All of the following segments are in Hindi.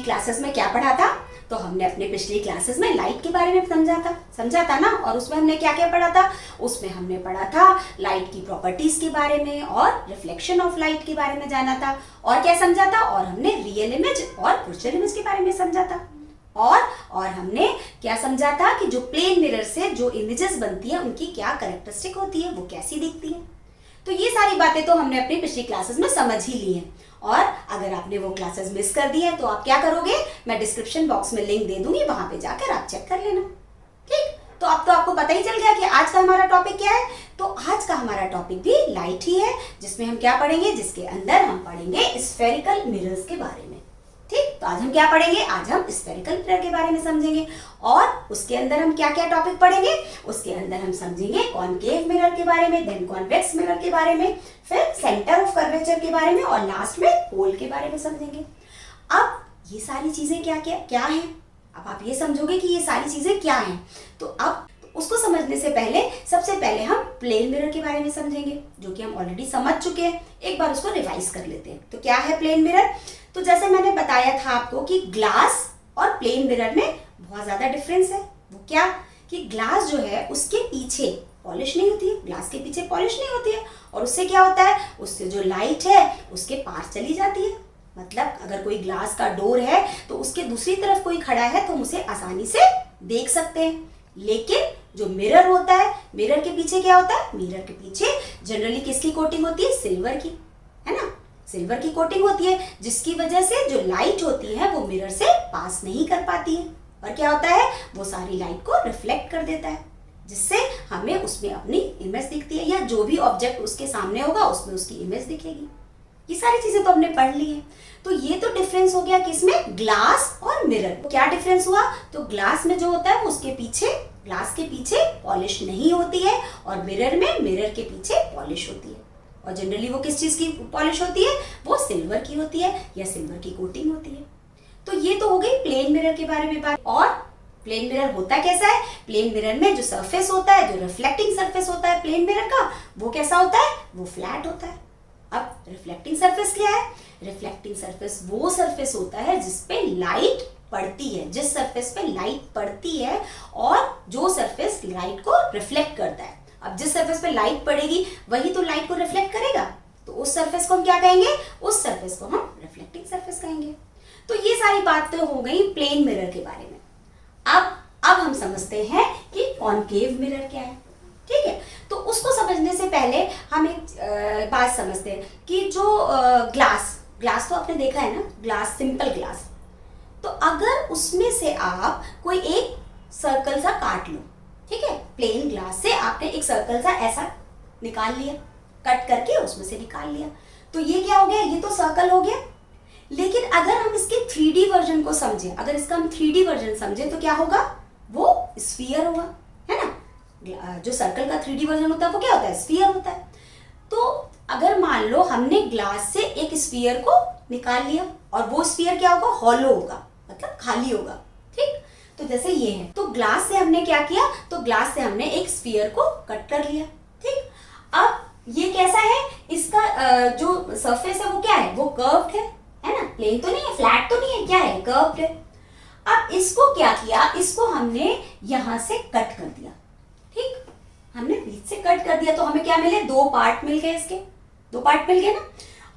क्लासेस में क्या पढ़ा था? तो हमने अपने पिछली क्लासेस में लाइट के बारे में समझा था ना। और उसमें हमने क्या क्या पढ़ा था? उसमें हमने पढ़ा था लाइट की प्रॉपर्टीज के बारे में और रिफ्लेक्शन ऑफ लाइट के बारे में जाना था। और क्या समझा था? और हमने रियल इमेज और वर्चुअल इमेज के बारे में समझा था। और हमने क्या समझा था कि जो प्लेन मिरर से जो इमेजेस बनती है उनकी क्या कैरेक्टरिस्टिक होती है, वो कैसी दिखती है। तो ये सारी बातें तो हमने अपनी पिछली क्लासेस में समझ ही ली हैं। और अगर आपने वो क्लासेस मिस कर दी है तो आप क्या करोगे, मैं डिस्क्रिप्शन बॉक्स में लिंक दे दूंगी, वहां पे जाकर आप चेक कर लेना। ठीक, तो अब तो आपको पता ही चल गया कि आज का हमारा टॉपिक क्या है। तो आज का हमारा टॉपिक भी लाइट ही है, जिसमें हम क्या पढ़ेंगे, जिसके अंदर हम पढ़ेंगे स्फेरिकल मिरर्स के बारे में। ठीक, तो आज हम क्या पढ़ेंगे, आज हम स्फेरिकल मिरर के बारे में समझेंगे। और उसके अंदर हम क्या क्या टॉपिक पढ़ेंगे, उसके अंदर हम समझेंगे कॉनकेव मिरर के बारे में, देन कॉन्वेक्स मिरर के बारे में, फिर सेंटर ऑफ कर्वेचर के बारे में और लास्ट में होल के बारे में समझेंगे। अब ये सारी चीजें क्या हैं, अब आप ये समझोगे कि ये सारी चीजें क्या हैं। तो अब उसको समझने से पहले सबसे पहले हम प्लेन मिरर के बारे में समझेंगे, जो कि हम ऑलरेडी समझ चुके हैं। एक बार उसको रिवाइज कर लेते हैं। तो क्या है प्लेन मिरर? तो जैसे मैंने बताया था आपको कि ग्लास और प्लेन मिरर में बहुत ज्यादा डिफरेंस है। वो क्या कि ग्लास जो है उसके पीछे पॉलिश नहीं होती है, ग्लास के पीछे पॉलिश नहीं होती है। और उससे क्या होता है, उससे जो लाइट है उसके पार चली जाती है। मतलब अगर कोई ग्लास का डोर है तो उसके दूसरी तरफ कोई खड़ा है तो हम उसे आसानी से देख सकते हैं। लेकिन जो मिरर होता है, मिरर के पीछे क्या होता है, मिरर के पीछे जनरली किसकी कोटिंग होती है, सिल्वर की, है ना। सिल्वर की कोटिंग होती है, जिसकी वजह से जो लाइट होती है वो मिरर से पास नहीं कर पाती है। और क्या होता है, वो सारी लाइट को रिफ्लेक्ट कर देता है, जिससे हमें उसमें अपनी इमेज दिखती है, या जो भी ऑब्जेक्ट उसके सामने होगा उसमें उसकी इमेज दिखेगी। ये सारी चीजें तो हमने पढ़ ली है। तो ये तो डिफरेंस हो गया किसमें, ग्लास और मिरर। क्या डिफरेंस हुआ, तो ग्लास में जो होता है वो उसके पीछे, ग्लास के पीछे पॉलिश नहीं होती है, और मिरर में मिरर के पीछे पॉलिश होती है। और जनरली वो किस चीज की पॉलिश होती है, वो सिल्वर की होती है या सिल्वर की कोटिंग होती है। तो ये तो हो गई प्लेन मिरर के बारे में बात। और प्लेन मिरर होता कैसा है, प्लेन मिरर में जो सरफेस होता है, जो रिफ्लेक्टिंग सरफेस होता है प्लेन मिरर का, वो कैसा होता है, वो फ्लैट होता है। अब रिफ्लेक्टिंग सरफेस क्या है, रिफ्लेक्टिंग सरफेस वो सरफेस होता है जिसपे लाइट पड़ती है, जिस सरफेस पे लाइट पड़ती है और जो सरफेस लाइट को रिफ्लेक्ट करता है। अब जिस सरफेस पे लाइट पड़ेगी वही तो लाइट को रिफ्लेक्ट करेगा, तो उस सरफेस को हम क्या कहेंगे, उस सरफेस को हम रिफ्लेक्टिंग सरफेस कहेंगे। तो ये सारी बातें हो गई प्लेन मिरर के बारे में। अब हम समझते हैं कि कॉनकेव मिरर क्या है। ठीक है, तो उसको समझने से पहले हम एक बात समझते हैं कि जो ग्लास तो आपने देखा है ना, ग्लास, सिंपल ग्लास। तो अगर उसमें से आप कोई एक सर्कल सा काट लो, ठीक है, प्लेन ग्लास से आपने एक सर्कल सा ऐसा निकाल लिया, कट करके उसमें से निकाल लिया, तो ये क्या हो गया, ये तो सर्कल हो गया। लेकिन अगर हम इसके 3D वर्जन को समझें, अगर इसका हम 3D वर्जन समझें तो क्या होगा, वो स्फीयर होगा, है ना। जो सर्कल का 3D वर्जन होता है वो क्या होता है, स्फीयर होता है। तो अगर मान लो हमने ग्लास से एक स्फीयर को निकाल लिया और वो स्फीयर क्या होगा, हॉलो होगा, मतलब खाली होगा। ठीक, तो जैसे ये है, तो ग्लास से हमने क्या किया, तो ग्लास से हमने एक स्फीयर को कट कर लिया। ठीक, अब ये कैसा है, इसका जो सरफेस है वो क्या है, वो कर्व्ड है ना, प्लेन तो नहीं है, फ्लैट तो नहीं है, क्या है, कर्व्ड है। अब इसको क्या किया, इसको हमने यहां से कट कर दिया। ठीक, हमने बीच से कट कर दिया तो हमें क्या मिले, दो पार्ट मिल गए, इसके दो पार्ट मिल गए ना।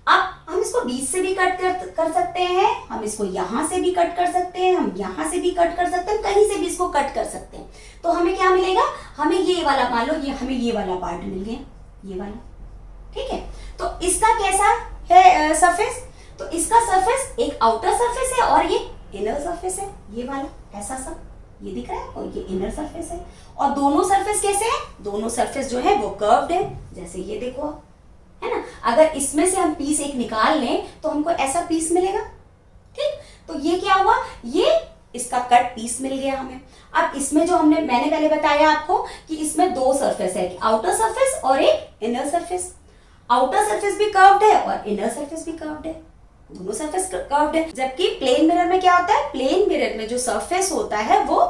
अब हम इसको बीच से भी कट कर सकते हैं, हम इसको यहां से भी कट कर सकते हैं, हम यहां से भी कट कर सकते हैं, कहीं से भी इसको कट कर सकते हैं। तो हमें क्या मिलेगा, हमें ये वाला, मान लो ये हमें ये वाला पार्ट मिल गया, ये वाला। ठीक है, तो इसका कैसा है सरफेस, तो इसका सरफेस एक आउटर सरफेस है और ये इनर सरफेस है, ये वाला ऐसा सा, ये दिख रहा है, और ये इनर सरफेस है। और दोनों सरफेस कैसे हैं, दोनों सरफेस जो है वो कर्व्ड है, जैसे ये देखो, है ना। अगर इसमें से हम पीस एक निकाल लें तो हमको ऐसा पीस मिलेगा। ठीक, तो ये क्या हुआ, ये इसका कट पीस मिल गया हमें। अब इसमें जो मैंने पहले बताया आपको कि इसमें दो सरफेस है, आउटर सरफेस और एक इनर सरफेस। आउटर सरफेस भी कर्व्ड है और इनर सरफेस भी कर्व्ड है, दोनों सरफेस कर्व्ड है। जबकि प्लेन मिरर में क्या होता है, प्लेन मिरर में जो सरफेस होता है वो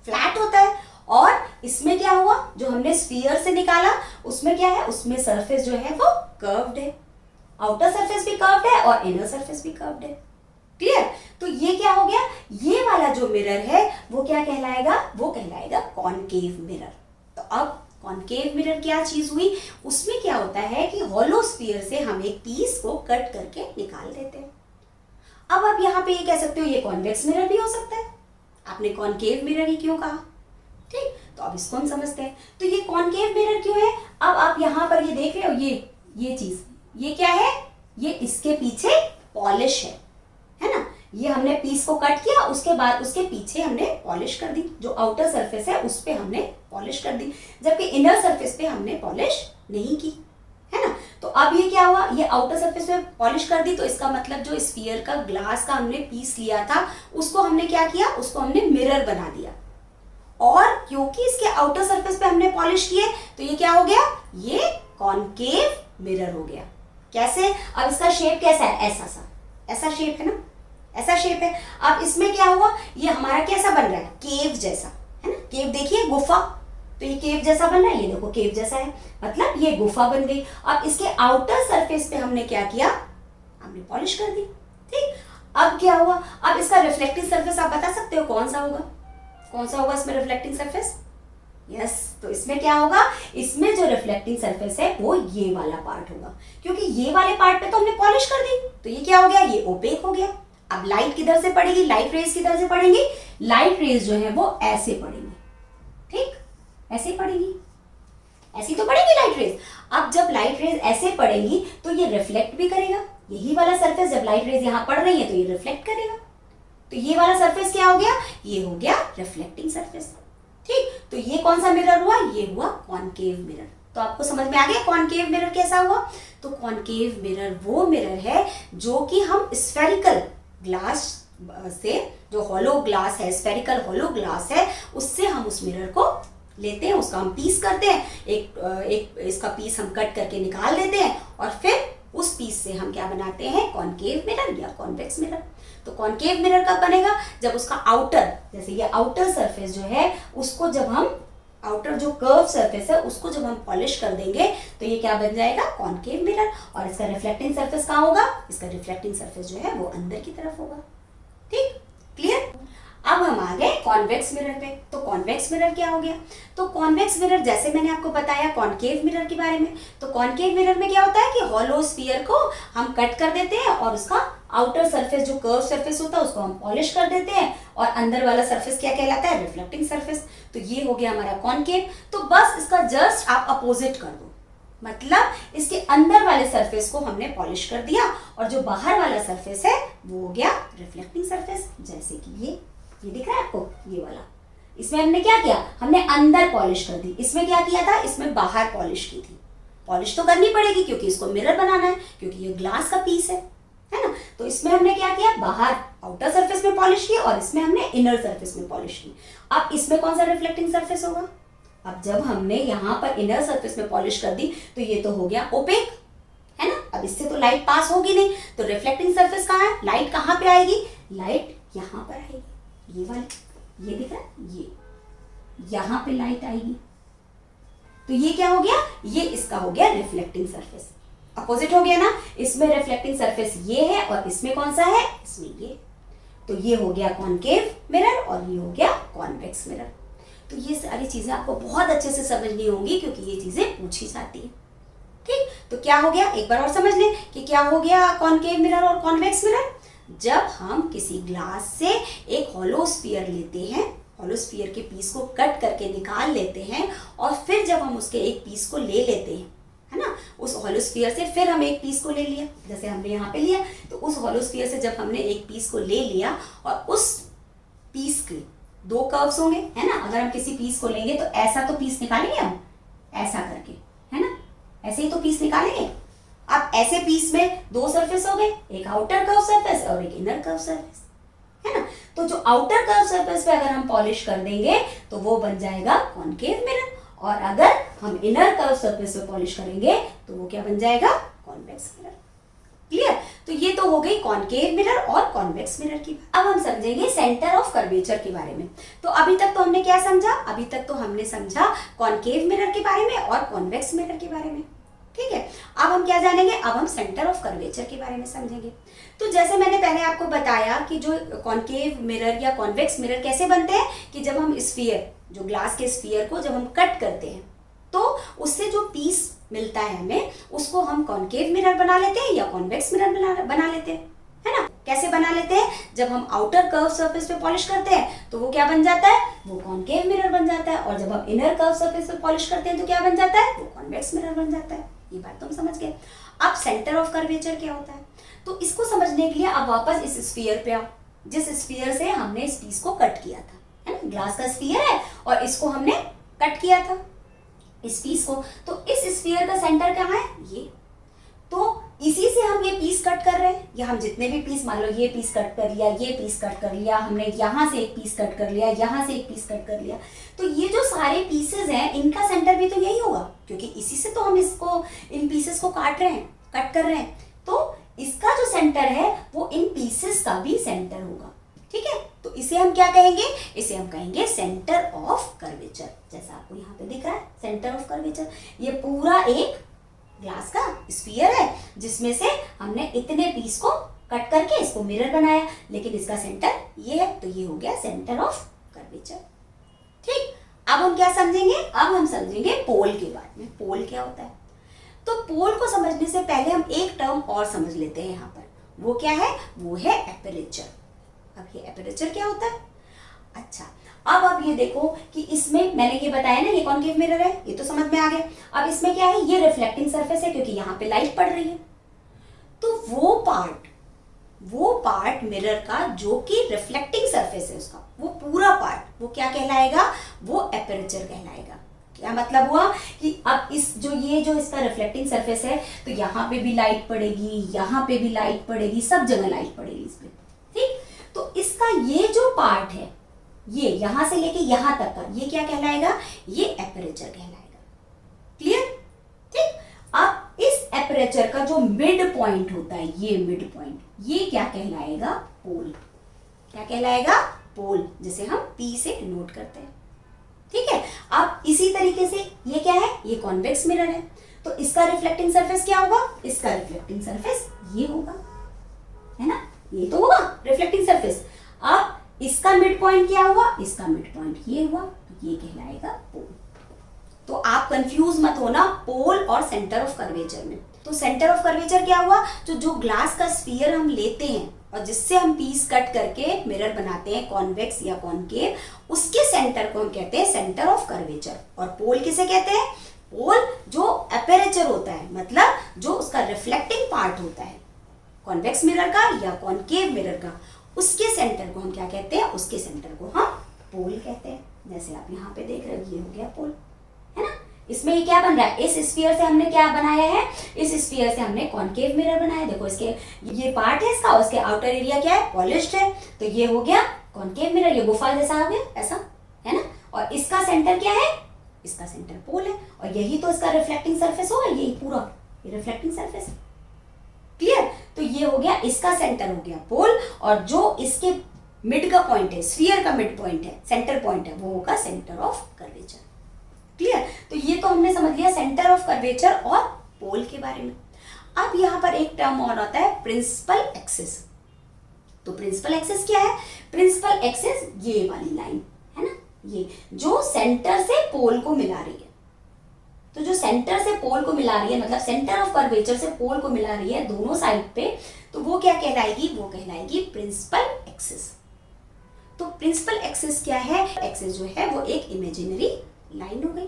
फ्लैट होता है, और इसमें क्या हुआ, जो हमने स्फीयर से निकाला उसमें क्या है, उसमें सरफेस जो है वो कर्व्ड है, आउटर सरफेस भी कर्व्ड है और इनर सरफेस भी कर्व्ड है। क्लियर, तो ये क्या हो गया, ये वाला जो मिरर है वो क्या कहलाएगा, वो कहलाएगा कॉनकेव मिरर। तो अब कॉनकेव मिरर क्या चीज हुई, उसमें क्या होता है कि हॉलो स्फीयर से हम एक पीस को कट करके निकाल देते हैं। अब आप यहाँ पे ये कह सकते हो ये कॉन्वेक्स मिरर भी हो सकता है, आपने कॉनकेव मिरर ही क्यों कहा, ठीक। तो अब इसको हम समझते हैं, तो ये कॉनकेव मिरर क्यों है। अब आप यहाँ पर ये देख रहे हो, ये चीज, ये क्या है, ये इसके पीछे पॉलिश है ना। ये हमने पीस को कट किया, उसके बाद उसके पीछे हमने पॉलिश कर दी, जो आउटर सरफेस है उस पे हमने पॉलिश कर दी, जबकि इनर सरफेस पे हमने पॉलिश नहीं की, है ना। तो अब ये क्या हुआ, ये आउटर सरफेस पे पॉलिश कर दी, तो इसका मतलब जो स्फीयर का ग्लास का हमने पीस लिया था उसको हमने क्या किया, उसको हमने मिरर बना दिया। और क्योंकि इसके आउटर सरफेस पे हमने पॉलिश किए तो ये क्या हो गया, ये कॉनकेव मिरर हो गया। कैसे, अब इसका शेप कैसा है, ऐसा सा, ऐसा शेप है ना, ऐसा शेप है। अब इसमें क्या हुआ, ये हमारा कैसा बन रहा है, केव जैसा, है ना। केव देखिए, गुफा, तो ये केव जैसा बन रहा है, ये देखो केव जैसा है, मतलब ये गुफा बन गई। अब इसके आउटर सरफेस पे हमने क्या किया, हमने पॉलिश कर दी, ठीक। अब क्या हुआ, अब इसका रिफ्लेक्टिंग सरफेस आप बता सकते हो कौन सा होगा, कौन सा होगा इसमें रिफ्लेक्टिंग सरफेस, यस। तो इसमें क्या होगा, इसमें जो रिफ्लेक्टिंग सरफेस है वो ये वाला पार्ट होगा, क्योंकि ये वाले पार्ट पे तो हमने पॉलिश कर दी, तो ये क्या हो गया, ये ओपेक हो गया। अब लाइट किधर से पड़ेगी, लाइट रेज किधर से पड़ेंगी, लाइट रेज जो है वो ऐसे पड़ेंगी, ठीक, ऐसे पड़ेगी, ऐसी तो पड़ेगी लाइट रेज। अब जब लाइट रेज ऐसे पड़ेंगी तो ये रिफ्लेक्ट भी करेगा, यही वाला सरफेस जब लाइट रेज यहाँ पड़ रही है तो ये रिफ्लेक्ट करेगा, तो ये वाला सरफेस क्या हो गया, ये हो गया रिफ्लेक्टिंग सरफेस, ठीक। तो ये कौन सा मिरर हुआ, ये हुआ कॉनकेव मिरर। तो आपको समझ में आ गया कॉनकेव मिरर कैसा हुआ। तो कॉनकेव मिरर वो मिरर है जो कि हम स्फेरिकल ग्लास से, जो हॉलो ग्लास है, स्फेरिकल हॉलो ग्लास है, उससे हम उस मिरर को लेते हैं, उसका हम पीस करते हैं, एक इसका पीस हम कट करके निकाल देते हैं और फिर उस पीस से हम क्या बनाते हैं, कॉनकेव मिरर या कॉन्वेक्स मिरर। तो कॉनकेव मिरर कब बनेगा, जब उसका आउटर, जैसे ये आउटर सरफेस जो है उसको जब हम, आउटर जो कर्व सरफेस है उसको जब हम पॉलिश कर देंगे तो ये क्या बन जाएगा, कॉनकेव मिरर। और इसका रिफ्लेक्टिंग सरफेस कहाँ होगा, इसका रिफ्लेक्टिंग सरफेस जो है वो अंदर की तरफ होगा, ठीक, क्लियर। अब हम आ गए कॉन्वेक्स मिरर पे। तो कॉन्वेक्स मिरर क्या हो गया, तो कॉन्वेक्स मिरर जैसे मैंने आपको बताया कॉनकेव मिरर के बारे में, तो कॉनकेव मिरर में क्या होता है कि हॉलो स्फीयर को हम कट कर देते हैं और उसका आउटर सरफेस जो कर्व सरफेस होता है उसको हम पॉलिश कर देते हैं और अंदर वाला सरफेस क्या कहलाता है, रिफ्लेक्टिंग सरफेस। तो ये हो गया हमारा कॉनकेव। तो बस इसका जस्ट आप अपोजिट कर दो, मतलब इसके अंदर वाले सरफेस को हमने पॉलिश कर दिया और जो बाहर वाला सरफेस है वो हो गया रिफ्लेक्टिंग सरफेस। जैसे कि ये दिख रहा है आपको, ये वाला, इसमें हमने क्या किया, हमने अंदर पॉलिश कर दी, इसमें क्या किया था, इसमें बाहर पॉलिश की थी। पॉलिश तो करनी पड़ेगी क्योंकि इसको मिरर बनाना है, क्योंकि ये ग्लास का पीस है ना। तो इसमें हमने क्या किया, बाहर आउटर सरफेस में पॉलिश की और इसमें हमने इनर सरफेस में पॉलिश की। अब इसमें कौन सा रिफ्लेक्टिंग सरफेस होगा, अब जब हमने यहाँ पर इनर सरफेस में पॉलिश कर दी तो ये तो हो गया ओपेक, है ना। अब इससे तो लाइट पास होगी नहीं, तो रिफ्लेक्टिंग सरफेस कहाँ है, लाइट कहाँ पे आएगी, लाइट यहाँ पर आएगी, ये वाले, ये दिख रहा है, ये यहाँ पे लाइट आएगी। तो ये क्या हो गया, ये इसका हो गया रिफ्लेक्टिंग सरफेस। अपोजिट हो गया ना, इसमें रिफ्लेक्टिंग सरफेस ये है और इसमें कौन सा है, इसमें ये। तो ये हो गया कॉनकेव मिरर और ये हो गया कॉन्वेक्स मिरर। तो ये सारी चीजें आपको बहुत अच्छे से समझनी होंगी क्योंकि ये चीजें पूछी जाती है, ठीक। तो क्या हो गया, एक बार और समझ लें कि क्या हो गया कॉनकेव मिरर और कॉन्वेक्स मिरर। जब हम किसी ग्लास से एक हॉलो स्फीयर लेते हैं, हॉलो स्फीयर के पीस को कट करके निकाल लेते हैं और फिर जब हम उसके एक पीस को ले लेते हैं, है ना, उस हॉलो स्फीयर से फिर हम एक पीस को ले लिया, जैसे हमने यहाँ पे लिया, तो उस हॉलो स्फीयर से जब हमने एक पीस को ले लिया और उस पीस के दो कर्व्स होंगे, है ना। अगर हम किसी पीस को लेंगे तो ऐसा तो पीस निकालेंगे हम, ऐसा करके, है ना, ऐसे ही तो पीस निकालेंगे। अब ऐसे पीस में दो सरफेस हो गए, एक आउटर कर्व सरफेस और एक इनर कर्व सरफेस, है ना। तो जो आउटर कर्व सरफेस पे अगर हम पॉलिश कर देंगे तो वो बन जाएगा कॉनकेव मिरर, और अगर हम इनर कर्व सरफेस पे पॉलिश करेंगे तो वो क्या बन जाएगा, कॉन्वेक्स मिरर। क्लियर। तो ये तो हो गई कॉनकेव मिरर और कॉन्वेक्स मिरर की। अब हम समझेंगे सेंटर ऑफ कर्वेचर के बारे में। तो अभी तक तो हमने क्या समझा, अभी तक तो हमने समझा कॉनकेव मिरर के बारे में और कॉन्वेक्स मिरर के बारे में, ठीक है। अब हम क्या जानेंगे, अब हम सेंटर ऑफ कर्वेचर के बारे में समझेंगे। तो जैसे मैंने पहले आपको बताया कि जो कॉन्केव मिरर या कॉन्वेक्स मिरर कैसे बनते हैं कि जब हम स्फीयर, जो ग्लास के स्फीयर को जब हम कट करते हैं तो उससे जो पीस मिलता है हमें, उसको हम कॉन्केव मिरर बना लेते हैं या कॉन्वेक्स मिरर बना लेते हैं, है ना। कैसे बना लेते हैं? जब हम आउटर कर्व सरफेस पे पॉलिश करते हैं तो वो क्या बन जाता है? वो कॉन्केव मिरर बन जाता है। और जब हम इनर कर्व सरफेस पे पॉलिश करते हैं तो क्या बन जाता है? वो कॉन्वेक्स मिरर बन जाता है। ये बात तुम समझ गए। अब सेंटर ऑफ कर्वेचर क्या होता है, तो इसको समझने के लिए अब वापस इस स्फीयर पे आओ, जिस स्फीयर से हमने इस पीस को कट किया था, है ना। ग्लास का स्फीयर है और इसको हमने कट किया था, इस पीस को। तो इस स्फीयर का सेंटर कहाँ है? ये। तो इसी से हम ये पीस कट कर रहे हैं, या हम जितने भी पीस, मान लो ये पीस कट कर लिया, ये पीस कट कर लिया, हमने यहाँ से एक पीस कट कर लिया, यहाँ से एक पीस कट कर लिया, तो ये जो सारे पीसेस हैं इनका सेंटर भी तो यही होगा, क्योंकि इसी से तो हम इसको, इन पीसेस को काट रहे हैं, कट कर रहे हैं। तो इसका जो सेंटर है वो इन पीसेस का भी सेंटर होगा, ठीक है। तो इसे हम क्या कहेंगे? इसे हम कहेंगे सेंटर ऑफ कर्वेचर। जैसा आपको यहाँ पे दिख रहा है सेंटर ऑफ कर्वेचर, ये पूरा एक ग्लास का स्फीयर है जिसमें से हमने इतने पीस को कट करके इसको मिरर बनाया, लेकिन इसका सेंटर ये है, तो ये हो गया सेंटर ऑफ कर्वेचर। ठीक, अब हम क्या समझेंगे? अब हम समझेंगे पोल के बारे में। पोल क्या होता है? तो पोल को समझने से पहले हम एक टर्म और समझ लेते हैं यहाँ पर। वो क्या है? वो है एपरेचर। अब ये एपरेचर क्या होता है? अच्छा, अब ये देखो कि इसमें मैंने ये बताया ना, ये कॉन्केव मिरर है, ये तो समझ में आ गया। अब इसमें क्या है? ये रिफ्लेक्टिंग सरफेस है क्योंकि यहाँ पे लाइट पड़ रही है। तो वो पार्ट मिरर का जो कि रिफ्लेक्टिंग सरफेस है उसका, वो पूरा पार्ट वो क्या कहलाएगा? वो एपरेचर कहलाएगा। क्या मतलब हुआ कि अब ये जो इसका रिफ्लेक्टिंग सरफेस है, तो यहाँ पे भी लाइट पड़ेगी, यहाँ पे भी लाइट पड़ेगी, सब जगह लाइट पड़ेगी इस पे, ठीक। तो इसका ये जो पार्ट है, ये यहां से लेके यहां तक का, ये क्या कहलाएगा? ये एपरेचर कहलाएगा। क्लियर? ठीक। अब इस एपरेचर का जो मिड पॉइंट होता है, ये मिड पॉइंट, ये क्या कहलाएगा? पोल। क्या कहलाएगा? पोल, जिसे हम P से डिनोट करते हैं, ठीक है। अब इसी तरीके से ये क्या है? ये कॉन्वेक्स मिरर है, तो इसका रिफ्लेक्टिंग सरफेस क्या होगा? इसका रिफ्लेक्टिंग सरफेस ये होगा, है ना, ये तो होगा रिफ्लेक्टिंग सरफेस। अब इसका मिड पॉइंट क्या हुआ? इसका मिड पॉइंट ये हुआ, तो ये कहलाएगा पोल। तो आप कंफ्यूज मत होना पोल और सेंटर ऑफ कर्वेचर में। तो सेंटर ऑफ कर्वेचर क्या हुआ? जो ग्लास का स्फीयर हम लेते हैं और जिससे हम पीस कट करके मिरर बनाते हैं, कॉन्वेक्स या कॉन्केव, उसके सेंटर को हम कहते हैं सेंटर ऑफ कर्वेचर। और पोल किसे कहते हैं? पोल जो एपरेचर होता है, मतलब जो उसका रिफ्लेक्टिंग पार्ट होता है कॉन्वेक्स मिरर का या कॉन्केव मिरर का, उसके सेंटर को हम क्या कहते हैं? उसके सेंटर को हम पोल कहते हैं। जैसे आप यहाँ पे देख रहे हो, ये हो गया पोल, है ना। इसमें ये क्या बन रहा है? इस स्फीयर से हमने क्या बनाया है? इस स्फीयर से हमने कॉन्केव मिरर बनाया। देखो इसके ये पार्ट है इसका, उसके आउटर एरिया क्या है? पॉलिश्ड है, तो ये हो गया कॉन्केव मिरर, ये गुफा जैसा आ गया, ऐसा, है ना। और इसका सेंटर क्या है? इसका सेंटर पोल है, और यही तो इसका रिफ्लेक्टिंग सरफेस होगा, यही पूरा ये रिफ्लेक्टिंग सरफेस। क्लियर? तो ये हो गया, इसका सेंटर हो गया पोल, और जो इसके मिड का पॉइंट है, स्फीयर का मिड पॉइंट है, सेंटर पॉइंट है, वो होगा सेंटर ऑफ कर्वेचर। क्लियर? तो ये तो हमने समझ लिया सेंटर ऑफ कर्वेचर और पोल के बारे में। अब यहाँ पर एक टर्म और आता है प्रिंसिपल एक्सिस। तो प्रिंसिपल एक्सिस क्या है? प्रिंसिपल एक्सिस ये वाली लाइन है ना, ये जो सेंटर से पोल को मिला रही है। तो जो सेंटर से पोल को मिला रही है, मतलब सेंटर ऑफ कर्वेचर से पोल को मिला रही है दोनों साइड पे, तो वो क्या कहलाएगी? वो कहलाएगी प्रिंसिपल एक्सिस। तो प्रिंसिपल एक्सिस क्या है? एक्सिस जो है वो एक इमेजिनरी लाइन हो गई,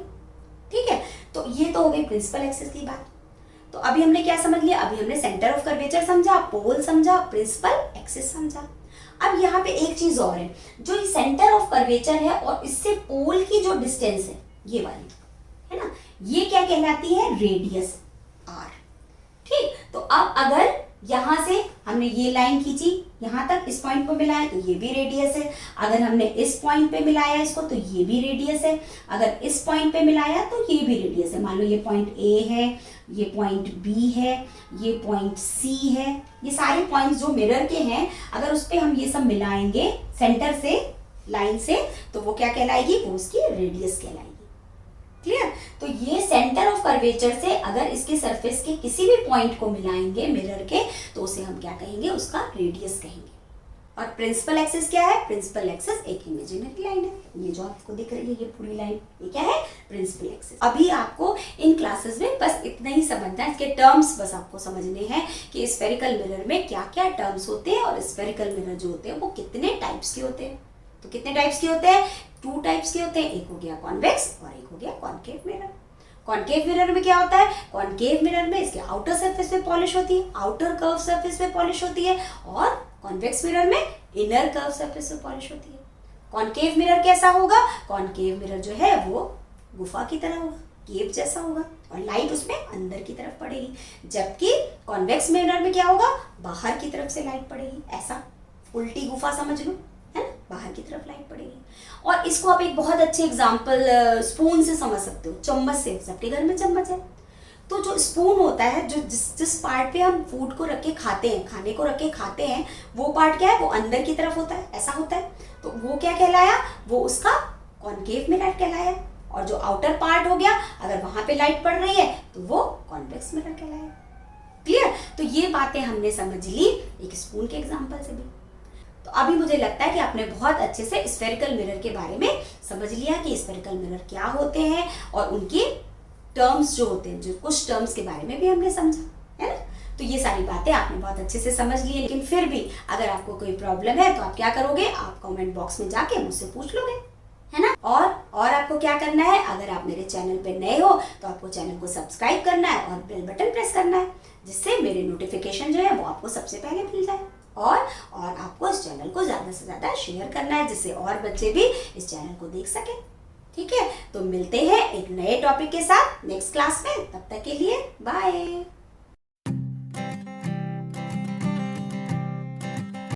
ठीक है। तो ये तो हो गई प्रिंसिपल एक्सिस की बात। तो अभी हमने क्या समझ लिया? अभी हमने सेंटर ऑफ कर्वेचर समझा, पोल समझा, प्रिंसिपल एक्सिस समझा। अब यहाँ पे एक चीज और है, जो ये सेंटर ऑफ कर्वेचर है और इससे पोल की जो डिस्टेंस है, ये वाली, है ना, ये क्या कहलाती है? Radius R. ठीक। तो अब अगर यहां से हमने ये लाइन खींची, यहां तक इस पॉइंट पे मिलाया, तो ये भी रेडियस है। अगर हमने इस पॉइंट पे मिलाया इसको, तो ये भी रेडियस है। अगर इस पॉइंट पे मिलाया तो ये भी रेडियस है। मान लो ये पॉइंट ए है, ये पॉइंट बी है, ये पॉइंट सी है, ये सारे पॉइंट्स जो मिरर के हैं, अगर उस पे हम ये सब मिलाएंगे सेंटर से, लाइन से, तो वो क्या कहलाएगी? वो उसकी रेडियस कहलाएगी। क्लियर। तो ये सेंटर ऑफ कर्वेचर से अगर इसके सरफेस के किसी भी पॉइंट को मिलाएंगे मिरर के, तो उसे हम क्या कहेंगे, उसका रेडियस कहेंगे। और प्रिंसिपल एक्सिस क्या है, प्रिंसिपल एक्सिस एक इमेजिनरी लाइन है, ये जो आपको दिख रही है ये पूरी लाइन, ये क्या है, प्रिंसिपल एक्सिस। अभी आपको इन क्लासेस में बस इतना ही समझना है, इसके टर्म्स बस आपको समझने हैं कि स्फेरिकल मिरर में क्या क्या टर्म्स होते हैं और स्फेरिकल मिरर जो होते हैं वो कितने टाइप्स के होते हैं। तो कितने टाइप्स के होते हैं, 2 टाइप्स के होते हैं, एक हो गया कॉन्वेक्स और एक हो गया कॉनकेव मिरर। कॉनकेव मिरर में क्या होता है, कॉनकेव मिरर में इसके आउटर सरफेस पे पॉलिश होती है, आउटर कर्व सरफेस पे पॉलिश होती है, और कॉन्वेक्स मिरर में इनर कर्व सरफेस पे पॉलिश होती है। कॉनकेव मिरर कैसा होगा, कॉनकेव मिरर जो है वो गुफा की तरह होगा, केव जैसा होगा, और लाइट उसमें अंदर की तरफ पड़ेगी। जबकि कॉन्वेक्स मिरर में क्या होगा, बाहर की तरफ से लाइट पड़ेगी, ऐसा उल्टी गुफा समझ लो, है ना, बाहर की तरफ लाइट पड़ेगी। और इसको आप एक बहुत अच्छे एग्जांपल स्पून से समझ सकते हो, चम्मच से। सबके घर में चम्मच है, तो जो स्पून होता है, जो जिस पार्ट पे हम फूड को रख के खाते हैं, खाने को रख के खाते हैं, वो पार्ट क्या है, वो अंदर की तरफ होता है, ऐसा होता है। तो वो क्या कहलाया, वो उसका कॉनकेव मिरर कहलाया। और जो आउटर पार्ट हो गया, अगर वहां पे लाइट पड़ रही है तो वो कॉन्वेक्स मिरर कहलाया। क्लियर। तो ये बातें हमने समझ ली एक स्पून के एग्जाम्पल से भी। तो अभी मुझे लगता है कि आपने बहुत अच्छे से स्फेरिकल मिरर के बारे में समझ लिया कि स्फेरिकल मिरर क्या होते हैं, और उनकी टर्म्स जो होते हैं, जो कुछ टर्म्स के बारे में भी हमने समझा, है ना। तो ये सारी बातें आपने बहुत अच्छे से समझ ली है। लेकिन फिर भी अगर आपको कोई प्रॉब्लम है तो आप क्या करोगे, आप कमेंट बॉक्स में जाके मुझसे पूछ लोगे, है ना। और आपको क्या करना है, अगर आप मेरे चैनल पे नए हो तो आपको चैनल को सब्सक्राइब करना है और बेल बटन प्रेस करना है, जिससे मेरे नोटिफिकेशन जो है वो आपको सबसे पहले मिल जाए। और आपको इस चैनल को ज़्यादा से ज़्यादा शेयर करना है, जिससे और बच्चे भी इस चैनल को देख सकें। ठीक है, तो मिलते हैं एक नए टॉपिक के साथ नेक्स्ट क्लास में। तब तक के लिए बाय।